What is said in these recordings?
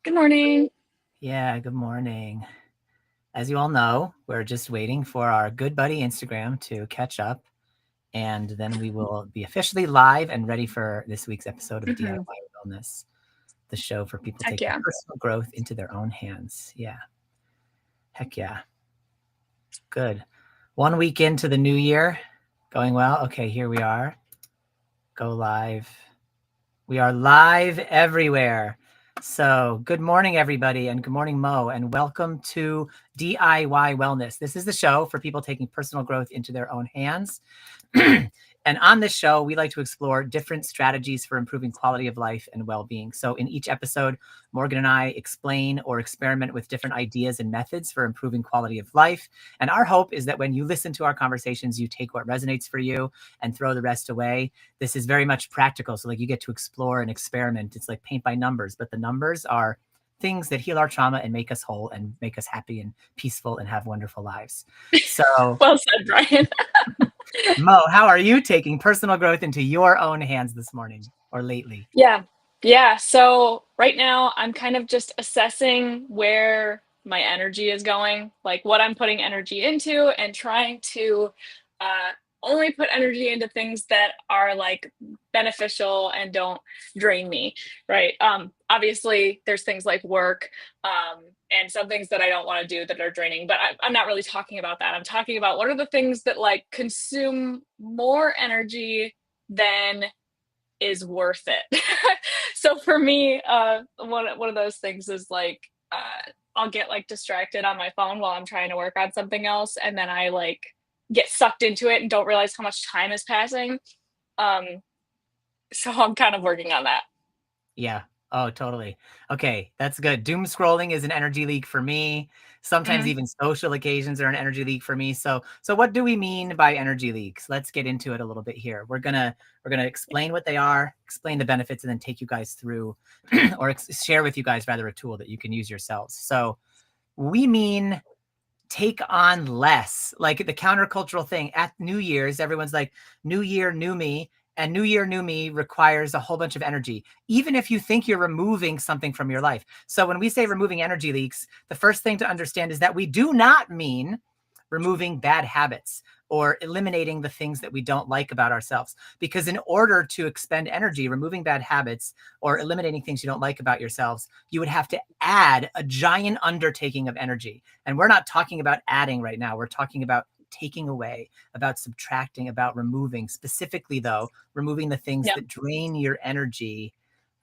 Good morning. Yeah, good morning. As you all know, we're just waiting for our good buddy Instagram to catch up, and then we will be officially live and ready for this week's episode of Hmm. DIY Wellness, the show for people Heck taking yeah. personal growth into their own hands. Yeah, heck yeah. Good. 1 week into the new year, going well. Okay, here we are. Go live. We are live everywhere. So, good morning, everybody, and good morning, Mo, and welcome to DIY Wellness. This is the show for people taking personal growth into their own hands. And on this show, we like to explore different strategies for improving quality of life and well-being. So in each episode, Morgan and I explain or experiment with different ideas and methods for improving quality of life. And our hope is that when you listen to our conversations, you take what resonates for you and throw the rest away. This is very much practical. So like you get to explore and experiment. It's like paint by numbers, but the numbers are things that heal our trauma and make us whole and make us happy and peaceful and have wonderful lives. So Well said, Brian. Mo, how are you taking personal growth into your own hands this morning or lately? Yeah. Yeah. So right now I'm kind of just assessing where my energy is going, like what I'm putting energy into, and trying to uh, only put energy into things that are like beneficial and don't drain me. Right. Obviously there's things like work, and some things that I don't want to do that are draining, but I'm not really talking about that. I'm talking about what are the things that like consume more energy than is worth it. So for me, one of those things is like I'll get like distracted on my phone while I'm trying to work on something else, and then I like get sucked into it and don't realize how much time is passing. Um, so I'm kind of working on that. Yeah. Oh, totally. Okay, that's good. Doom scrolling is an energy leak for me. Sometimes Mhm. even social occasions are an energy leak for me. So what do we mean by energy leaks? Let's get into it a little bit here. We're gonna explain what they are, explain the benefits, and then take you guys through or share with you guys rather a tool that you can use yourselves. So we mean take on less, like the countercultural thing at New Year's. Everyone's like, new year, new me. And new year, new me requires a whole bunch of energy, even if you think you're removing something from your life. So when we say removing energy leaks, the first thing to understand is that we do not mean removing bad habits or eliminating the things that we don't like about ourselves. Because in order to expend energy, removing bad habits or eliminating things you don't like about yourselves, you would have to add a giant undertaking of energy. And we're not talking about adding right now. We're talking about taking away, about subtracting, about removing. Specifically, though, removing the things Yeah. that drain your energy,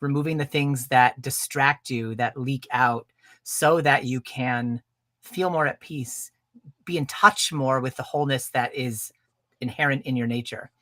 removing the things that distract you, that leak out, so that you can feel more at peace, be in touch more with the wholeness that is inherent in your nature.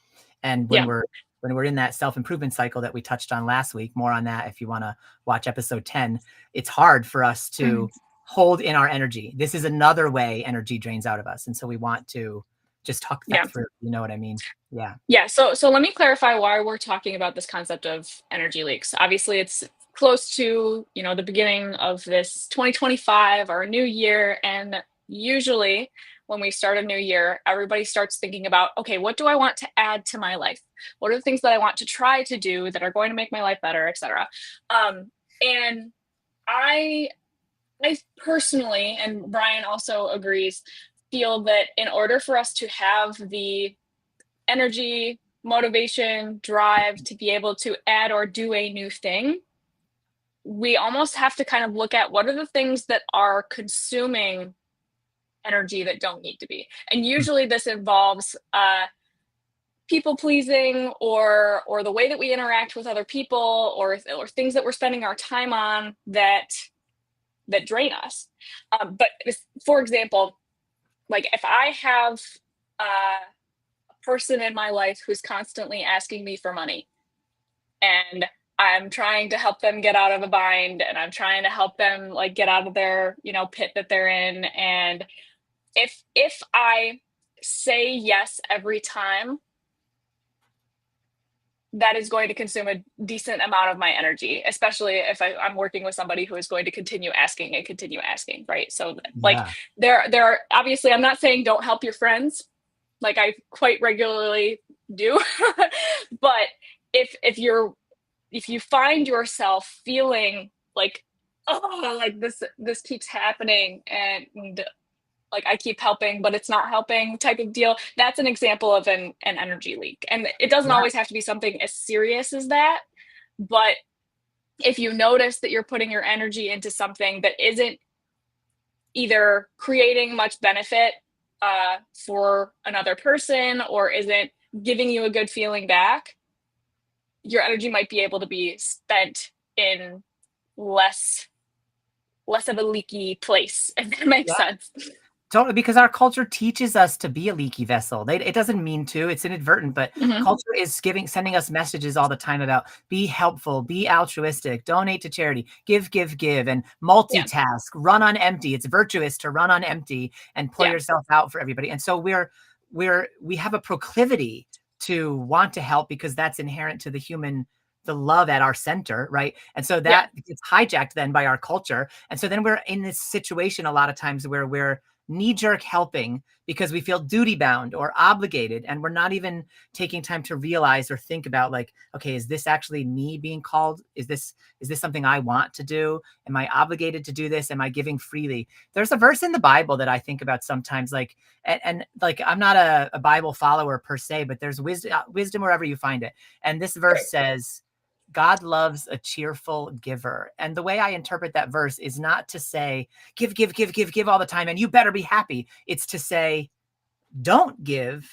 And Yeah. when we're in that self-improvement cycle that we touched on last week, more on that if you want to watch episode 10, it's hard for us Mhm. to hold in our energy. This is another way energy drains out of us. And so we want to just talk Yeah. that through. You know what I mean? Yeah. Yeah, so let me clarify why we're talking about this concept of energy leaks. Obviously, it's close to, the beginning of this 2025, our new year, and usually when we start a new year, everybody starts thinking about, okay, what do I want to add to my life? What are the things that I want to try to do that are going to make my life better, etc. And I I personally, and Brian also agrees, feel that in order for us to have the energy, motivation, drive to be able to add or do a new thing, we almost have to kind of look at what are the things that are consuming energy that don't need to be. And usually this involves people pleasing or the way that we interact with other people or things that we're spending our time on that drain us. But for example, like if I have uh, a person in my life who's constantly asking me for money, and I'm trying to help them get out of a bind, and I'm trying to help them like get out of their, pit that they're in. And if I say yes every time, that is going to consume a decent amount of my energy, especially if I'm working with somebody who is going to continue asking and continue asking, right? So like Yeah. there are obviously, I'm not saying don't help your friends, like I quite regularly do, but if you find yourself feeling like oh, like this keeps happening, and like I keep helping, but it's not helping type of deal. That's an example of an energy leak. And it doesn't Yeah. always have to be something as serious as that. But if you notice that you're putting your energy into something that isn't either creating much benefit for another person or isn't giving you a good feeling back, your energy might be able to be spent in less less of a leaky place, if that makes sense. Totally, because our culture teaches us to be a leaky vessel. It doesn't mean to, it's inadvertent, but Hmm. culture is sending us messages all the time about be helpful, be altruistic, donate to charity, give, and Yeah, multitask, run on empty. It's virtuous to run on empty and pour yeah, yourself out for everybody. And so we have a proclivity to want to help because that's inherent to the love at our center, right? And so yeah, that gets hijacked then by our culture. And so then we're in this situation a lot of times where we're knee-jerk helping because we feel duty bound or obligated, and we're not even taking time to realize or think about, like, okay, is this actually me being called? Is this something I want to do? Am I obligated to do this? Am I giving freely? There's a verse in the Bible that I think about sometimes, like, and like, I'm not a Bible follower per se, but there's wisdom wherever you find it. And this verse great. says, God loves a cheerful giver. And the way I interpret that verse is not to say, give all the time, and you better be happy. It's to say, don't give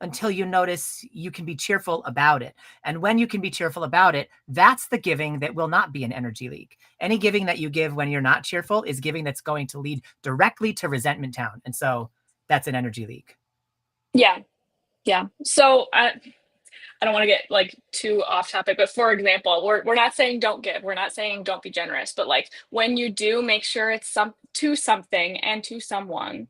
until you notice you can be cheerful about it. And when you can be cheerful about it, that's the giving that will not be an energy leak. Any giving that you give when you're not cheerful is giving that's going to lead directly to resentment town. And so that's an energy leak. Yeah, yeah. So I don't want to get like too off topic, but for example, we're not saying don't give, we're not saying don't be generous, but like when you do, make sure it's some to something and to someone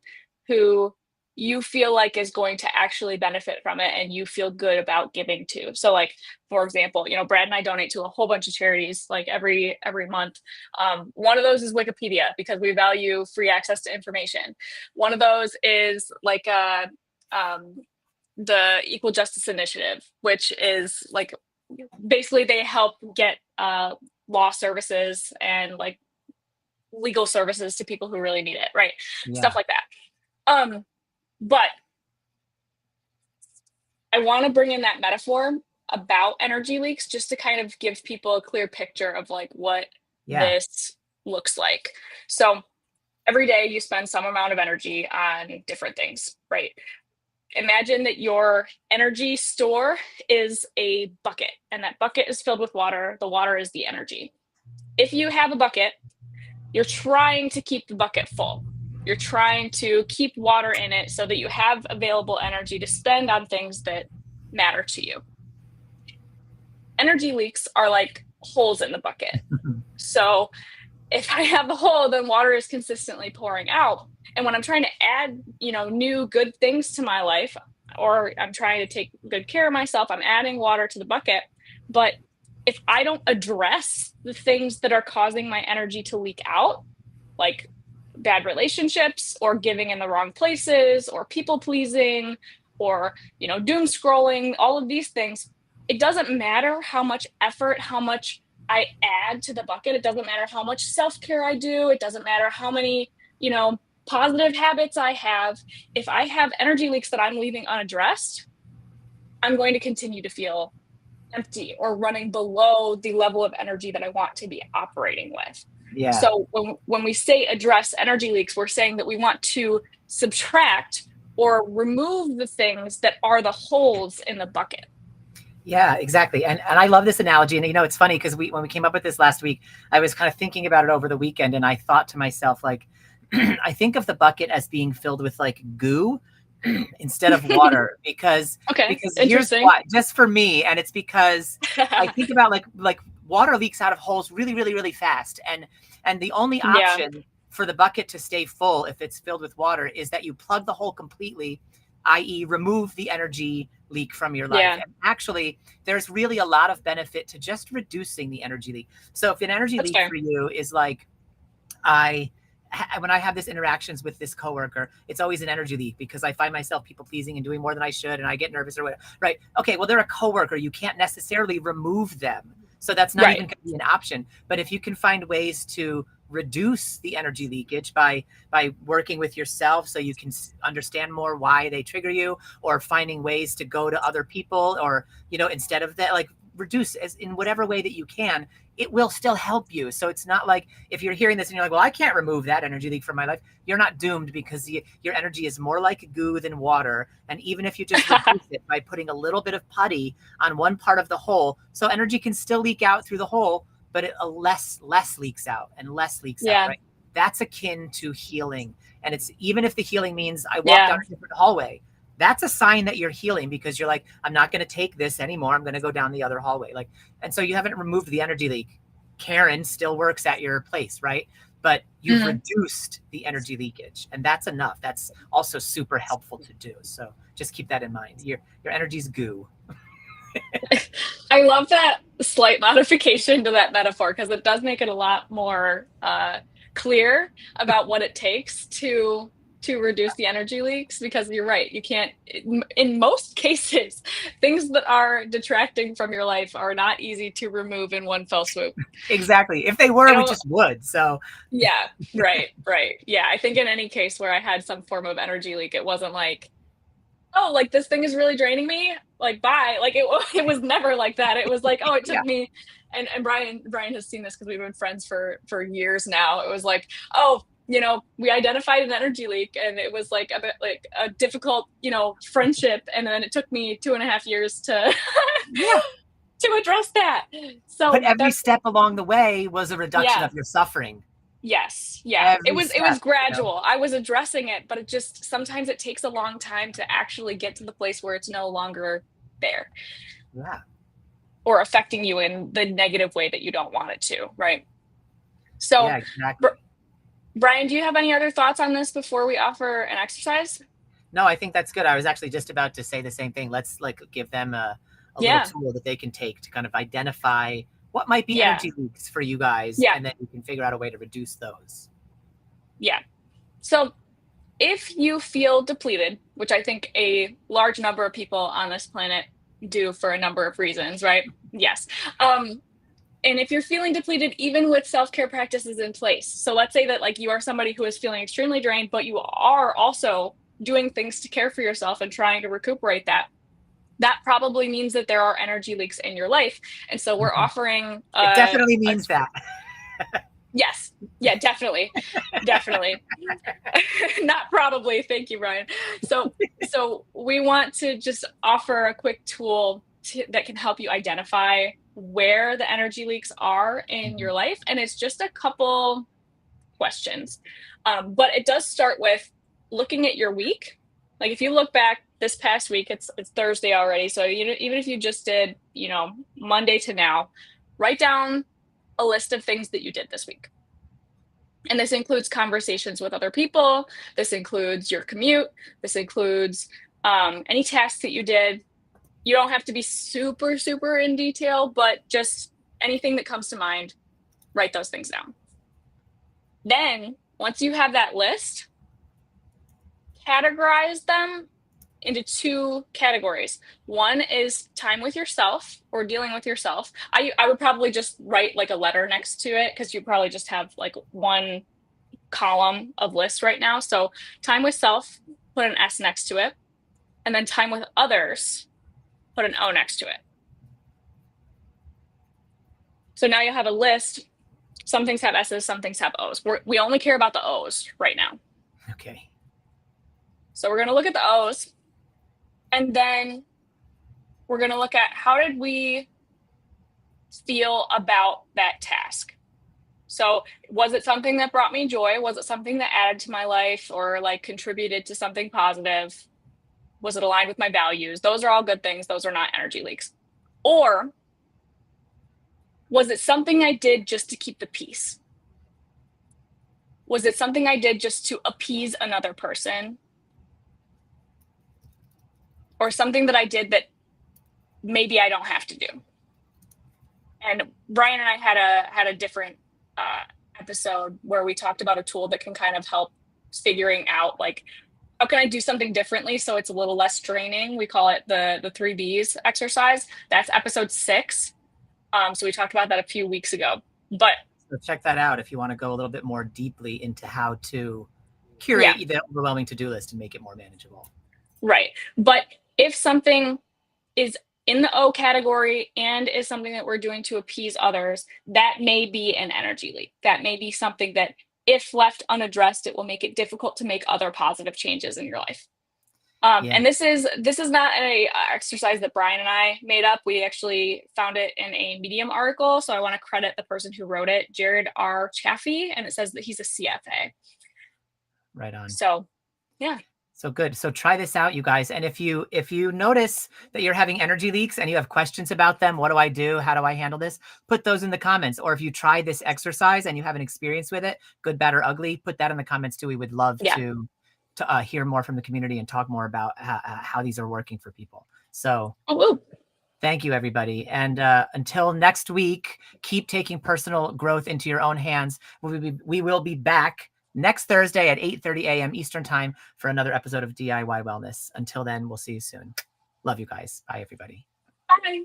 who you feel like is going to actually benefit from it and you feel good about giving to. So like for example, Brad and I donate to a whole bunch of charities like every month. One of those is Wikipedia because we value free access to information. One of those is like um the Equal Justice Initiative, which is like basically they help get law services and like legal services to people who really need it, right? Stuff Yeah. like that. But I want to bring in that metaphor about energy leaks just to kind of give people a clear picture of like what Yeah. this looks like. So every day you spend some amount of energy on different things, right? Imagine that your energy store is a bucket and that bucket is filled with water. The water is the energy. If you have a bucket, you're trying to keep the bucket full. You're trying to keep water in it so that you have available energy to spend on things that matter to you. Energy leaks are like holes in the bucket. So if I have a hole, then water is consistently pouring out. And when I'm trying to add, new good things to my life, or I'm trying to take good care of myself, I'm adding water to the bucket. But if I don't address the things that are causing my energy to leak out, like bad relationships or giving in the wrong places or people pleasing or, doom scrolling, all of these things, it doesn't matter how much effort, how much I add to the bucket. It doesn't matter how much self care I do. It doesn't matter how many, positive habits I have. If I have energy leaks that I'm leaving unaddressed, I'm going to continue to feel empty or running below the level of energy that I want to be operating with. Yeah. So when we say address energy leaks, we're saying that we want to subtract or remove the things that are the holes in the bucket. Yeah, exactly. And I love this analogy. And it's funny because when we came up with this last week, I was kind of thinking about it over the weekend, and I thought to myself, like, I think of the bucket as being filled with like goo instead of water Okay, because here's interesting. why. Just for me, and it's because I think about like water leaks out of holes really, really, really fast, and the only Yeah, option for the bucket to stay full if it's filled with water is that you plug the hole completely, i.e., remove the energy leak from your life. yeah, And actually, there's really a lot of benefit to just reducing the energy leak. So if an energy that's leak fair. for you is like, I when I have this interactions with this coworker, it's always an energy leak because I find myself people pleasing and doing more than I should, and I get nervous or whatever. Right? Okay. Well, they're a coworker. You can't necessarily remove them, so that's not Right. even going to be an option. But if you can find ways to reduce the energy leakage by working with yourself so you can understand more why they trigger you, or finding ways to go to other people, or instead of that, like reduce as in whatever way that you can. It will still help you. So it's not like if you're hearing this and you're like, well, I can't remove that energy leak from my life. You're not doomed, because your energy is more like goo than water. And even if you just reduce it by putting a little bit of putty on one part of the hole, so energy can still leak out through the hole, but less leaks out and less leaks out, Yeah. right? That's akin to healing. And it's even if the healing means I walk Yeah. down a different hallway, that's a sign that you're healing, because you're like, I'm not going to take this anymore. I'm going to go down the other hallway. Like, and so you haven't removed the energy leak. Karen still works at your place, right? But you've Mhm. reduced the energy leakage, and that's enough. That's also super helpful to do. So just keep that in mind. Your energy's goo. I love that slight modification to that metaphor, because it does make it a lot more clear about what it takes to reduce the energy leaks. Because you're right, you can't, in most cases, things that are detracting from your life are not easy to remove in one fell swoop. Exactly. If they I were, we don't. just would. So Yeah, right. Yeah, I think in any case where I had some form of energy leak, it wasn't like, oh, like this thing is really draining me, like bye. Like it was never like that. It was like, oh, it took yeah, me, and Brian has seen this because we've been friends for years now. It was like, oh, we identified an energy leak, and it was like a bit like a difficult, friendship, and then it took me 2.5 years to yeah. to address that. But So every that's, step along the way was a reduction yeah. of your suffering. Yes, yeah. It Every was it was step. gradual. I was addressing it, but it just sometimes it takes a long time to actually get to the place where it's no longer there Yeah. or affecting you in the negative way that you don't want it to, right? Yeah, So, Br- exactly. Brian, do you have any other thoughts on this before we offer an exercise? No, I think that's good. I was actually just about to say the same thing. Let's like give them a little Yeah. tool that they can take to kind of identify what might be Yeah. energy leaks for you guys, Yeah. and then you can figure out a way to reduce those. Yeah. So, if you feel depleted, which I think a large number of people on this planet do for a number of reasons, right? Yes. Um, And if you're feeling depleted, even with self-care practices in place, so let's say that like you are somebody who is feeling extremely drained, but you are also doing things to care for yourself and trying to recuperate that probably means that there are energy leaks in your life. And so we're offering It definitely a means that. yes, yeah, definitely, definitely. Not probably. Thank you, Brian. So we want to just offer a quick tool that can help you identify where the energy leaks are in Mhm. your life, and it's just a couple questions. But it does start with looking at your week. Like if you look back this past week, it's Thursday already. So even if you just did, Monday to now, write down a list of things that you did this week. And this includes conversations with other people. This includes your commute. This includes any tasks that you did. You don't have to be super, super in detail, but just anything that comes to mind, write those things down. Then, once you have that list, categorize them into two categories. One is time with yourself or dealing with yourself. I would probably just write like a letter next to it because you probably just have like one column of lists right now. So time with self, put an S next to it. And then time with others, put an O next to it. So now you have a list. Some things have S's, some things have O's. We only care about the O's right now. Okay. So we're going to look at the O's, and then we're going to look at how did we feel about that task. So was it something that brought me joy? Was it something that added to my life or like contributed to something positive? Was it aligned with my values? Those are all good things. Those are not energy leaks. Or was it something I did just to keep the peace? Was it something I did just to appease another person? Or something that I did that maybe I don't have to do? And Brian and I had a different episode where we talked about a tool that can kind of help figuring out like how can I do something differently so it's a little less draining. We call it the 3Bs exercise. That's episode 6. So we talked about that a few weeks ago. But So check that out if you want to go a little bit more deeply into how to Yeah, curate the overwhelming to-do list and make it more manageable. right. But if something is in the O category and is something that we're doing to appease others, that may be an energy leak. That may be something that, if left unaddressed, it will make it difficult to make other positive changes in your life. Yeah. And this is not a exercise that Brian and I made up. We actually found it in a Medium article, so I want to credit the person who wrote it, Jared R. Chaffee, and it says that he's a CFA. Right on. So, yeah. So good. So try this out, you guys. And if you notice that you're having energy leaks and you have questions about them, what do I do? How do I handle this? Put those in the comments. Or if you try this exercise and you have an experience with it, good, bad, or ugly, put that in the comments too. We would love Yeah. to hear more from the community and talk more about how these are working for people. So thank you, everybody. And until next week, keep taking personal growth into your own hands. We will be back next Thursday at 8:30 a.m. Eastern time for another episode of DIY Wellness. Until then, we'll see you soon. Love you guys. Bye, everybody. Bye.